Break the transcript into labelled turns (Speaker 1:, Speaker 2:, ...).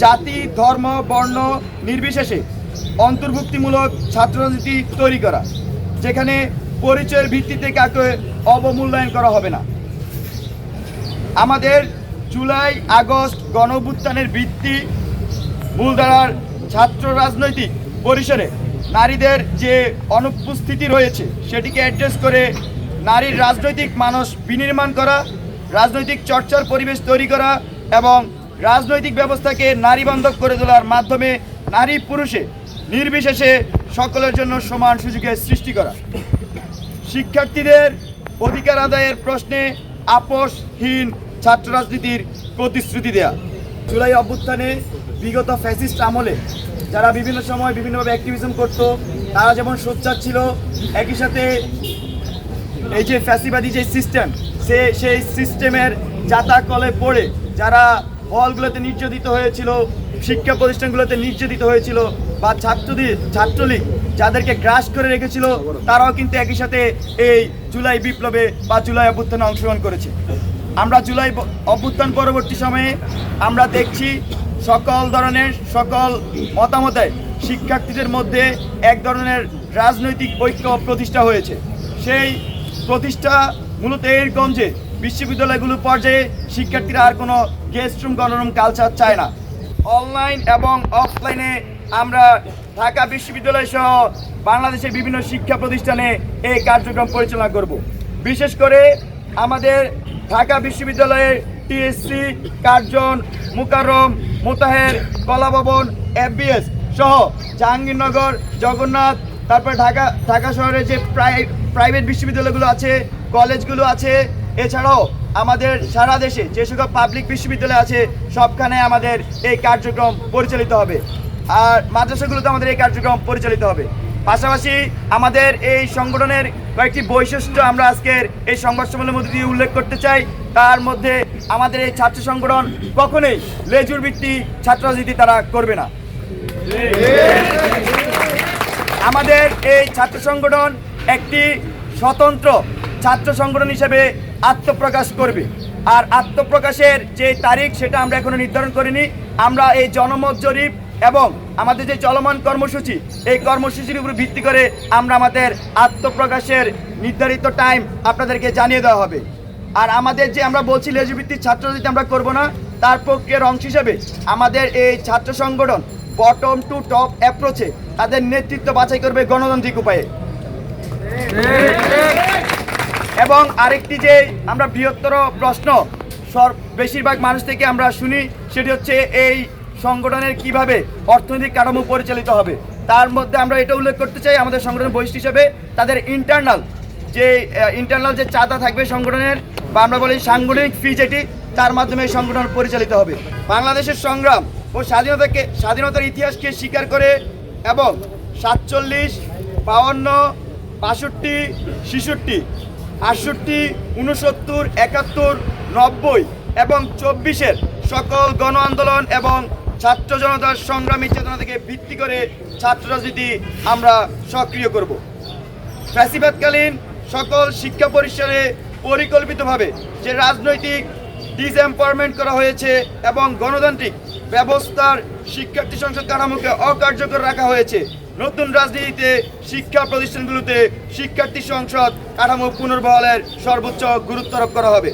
Speaker 1: জাতি, ধর্ম, বর্ণ নির্বিশেষে অন্তর্ভুক্তিমূলক ছাত্র রাজনীতি তৈরি করা, যেখানে পরিচয়ের ভিত্তিতে কাউকে অবমূল্যায়ন করা হবে না। আমাদের জুলাই আগস্ট গণঅভ্যুত্থানের ভিত্তি মূলধারার ছাত্র রাজনৈতিক পরিসরে নারীদের যে অনুপস্থিতি রয়েছে সেটিকে অ্যাড্রেস করে নারীর রাজনৈতিক মানস বিনির্মাণ করা, রাজনৈতিক চর্চার পরিবেশ তৈরি করা এবং রাজনৈতিক ব্যবস্থাকে নারীবান্ধব করে তোলার মাধ্যমে নারী পুরুষে নির্বিশেষে সকলের জন্য সমান সুযোগের সৃষ্টি করা। শিক্ষার্থীদের অধিকার আদায়ের প্রশ্নে আপোষহীন ছাত্র রাজনীতির প্রতিশ্রুতি দেয়া। জুলাই অভ্যুত্থানে বিগত ফ্যাসিস্ট আমলে যারা বিভিন্ন সময় বিভিন্নভাবে অ্যাক্টিভিজম করত, তারা যেমন সোচ্চার ছিল, একই সাথে এই যে ফ্যাসিবাদী যে সিস্টেম, সেই সিস্টেমের জাতাকলে পড়ে যারা হলগুলোতে নির্যাতিত হয়েছিল, শিক্ষা প্রতিষ্ঠানগুলোতে নির্যাতিত হয়েছিল, বা ছাত্রলীগ যাদেরকে গ্রাস করে রেখেছিল, তারাও কিন্তু একই সাথে এই জুলাই বিপ্লবে বা জুলাই অভ্যুত্থানে অংশগ্রহণ করেছে। আমরা জুলাই অভ্যুত্থান পরবর্তী সময়ে আমরা দেখছি সকল ধরনের সকল মতামতে শিক্ষার্থীদের মধ্যে এক ধরনের রাজনৈতিক ঐক্য প্রতিষ্ঠা হয়েছে। সেই প্রতিষ্ঠা মূলত এরকম যে বিশ্ববিদ্যালয়গুলো পর্যায়ে শিক্ষার্থীরা আর কোনো গেস্ট রুম গণরুম কালচার চায় না। অনলাইন এবং অফলাইনে আমরা ঢাকা বিশ্ববিদ্যালয় সহ বাংলাদেশের বিভিন্ন শিক্ষা প্রতিষ্ঠানে এই কার্যক্রম পরিচালনা করব। বিশেষ করে আমাদের ঢাকা বিশ্ববিদ্যালয়ের টিএসসি, কার্জন, মুকাররম, মোতাহের, কলাভবন, এফবিএস সহ জাহাঙ্গীরনগর, জগন্নাথ, তারপর ঢাকা শহরের যে প্রাইভেট বিশ্ববিদ্যালয়গুলো আছে, কলেজগুলো আছে, এছাড়াও আমাদের সারা দেশে যে সকল পাবলিক বিশ্ববিদ্যালয় আছে সবখানে আমাদের এই কার্যক্রম পরিচালিত হবে। আর মাদ্রাসাগুলোতে আমাদের এই কার্যক্রম পরিচালিত হবে। পাশাপাশি আমাদের এই সংগঠনের কয়েকটি বৈশিষ্ট্য আমরা আজকের এই সংবাদ সম্মেলনের মধ্যে দিয়ে উল্লেখ করতে চাই। তার মধ্যে আমাদের এই ছাত্র সংগঠন কখনোই লেজুর ভিত্তিক ছাত্র রাজনীতি তারা করবে না। আমাদের এই ছাত্র সংগঠন একটি স্বতন্ত্র ছাত্র সংগঠন হিসেবে আত্মপ্রকাশ করবে। আর আত্মপ্রকাশের যে তারিখ সেটা আমরা এখনো নির্ধারণ করিনি। আমরা এই জনমত জরিপ এবং আমাদের যে চলমান কর্মসূচি, এই কর্মসূচির উপর ভিত্তি করে আমরা আমাদের আত্মপ্রকাশের নির্ধারিত টাইম আপনাদেরকে জানিয়ে দেওয়া হবে। আর আমাদের যে আমরা বলছি লেজুভিত্তিক ছাত্র রাজনীতি আমরা করব না, তার প্রক্রিয়ার অংশ হিসেবে আমাদের এই ছাত্র সংগঠন বটম টু টপ অ্যাপ্রোচে তাদের নেতৃত্ব বাছাই করবে গণতান্ত্রিক উপায়ে। এবং আরেকটি যে আমরা বৃহত্তর প্রশ্ন বেশিরভাগ মানুষ থেকে আমরা শুনি, সেটি হচ্ছে এই সংগঠনের কিভাবে অর্থনৈতিক কাঠামো পরিচালিত হবে। তার মধ্যে আমরা এটা উল্লেখ করতে চাই, আমাদের সংগঠনের বৈশিষ্ট্য হিসেবে তাদের ইন্টারনাল যে চাঁদা থাকবে সংগঠনের, বা আমরা বলি সাংগঠনিক ফি, যেটি তার মাধ্যমে এই সংগঠন পরিচালিত হবে। বাংলাদেশের সংগ্রাম ও স্বাধীনতার ইতিহাসকে স্বীকার করে এবং 47, 52, 65, 66, 68, 69, 71, 90 এবং 24-এর সকল গণ আন্দোলন এবং ছাত্র জনতার সংগ্রামী চেতনা থেকে ভিত্তি করে ছাত্র রাজনীতি আমরা সক্রিয় করব। ফ্যাসিবাদকালীন সকল শিক্ষা পরিসরে পরিকল্পিতভাবে যে রাজনৈতিক ডিসএম্পাওয়ারমেন্ট করা হয়েছে এবং গণতান্ত্রিক ব্যবস্থার শিক্ষার্থী সংসদ কাঠামোকে অকার্যকর রাখা হয়েছে, নতুন রাজনীতিতে শিক্ষা প্রতিষ্ঠানগুলোতে শিক্ষার্থী সংসদ কাঠামো পুনর্বহালের সর্বোচ্চ গুরুত্ব আরোপ করা হবে।